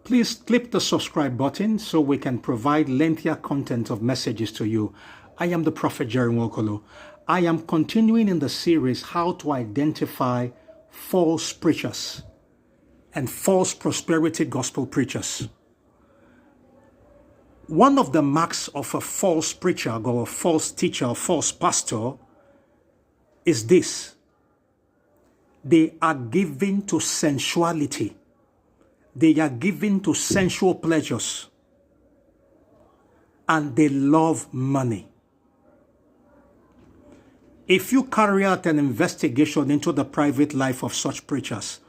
Please click the subscribe button so we can provide lengthier content of messages to you. I am the Prophet Jerry Nwokolo. I am continuing in the series how to identify false preachers and false prosperity gospel preachers. One of the marks of a false preacher or a false teacher or false pastor is this: they are given to sensuality. They are given to sensual pleasures, and they love money. If you carry out an investigation into the private life of such preachers,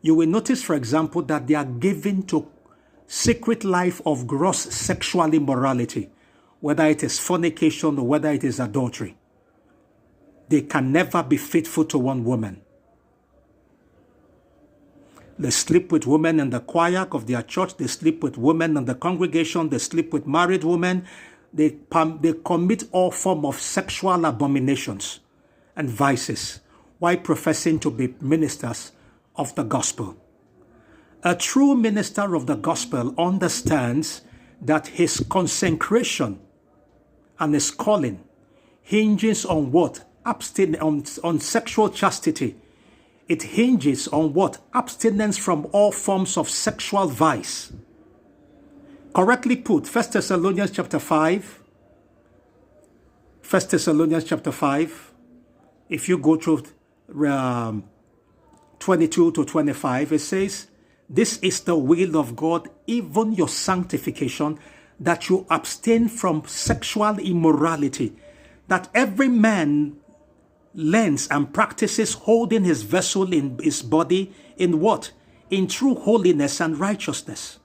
you will notice, for example, that they are given to secret life of gross sexual immorality, whether it is fornication or whether it is adultery. They can never be faithful to one woman. They sleep with women in the choir of their church. They sleep with women in the congregation. They sleep with married women. They commit all forms of sexual abominations and vices while professing to be ministers of the gospel. A true minister of the gospel understands that his consecration and his calling hinges on what? On sexual chastity. It hinges on what? Abstinence from all forms of sexual vice. Correctly put, 1 Thessalonians chapter 5. 1 Thessalonians chapter 5. If you go through 22 to 25, it says, "This is the will of God, even your sanctification, that you abstain from sexual immorality, that every man learns and practices holding his vessel in his body in what? In true holiness and righteousness."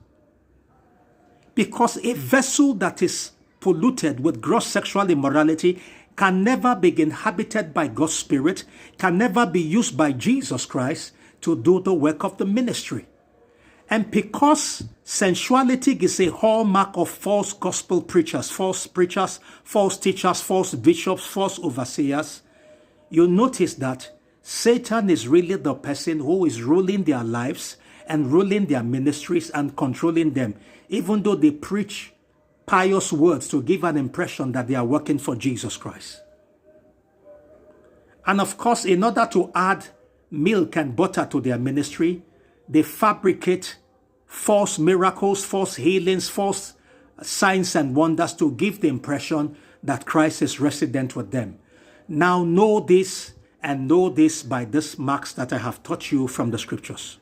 Because a vessel that is polluted with gross sexual immorality can never be inhabited by God's Spirit, can never be used by Jesus Christ to do the work of the ministry. And because sensuality is a hallmark of false gospel preachers, false teachers, false bishops, false overseers, you notice that Satan is really the person who is ruling their lives and ruling their ministries and controlling them, even though they preach pious words to give an impression that they are working for Jesus Christ. And of course, in order to add milk and butter to their ministry, they fabricate false miracles, false healings, false signs and wonders to give the impression that Christ is resident with them. Now know this, and know this by these marks that I have taught you from the scriptures.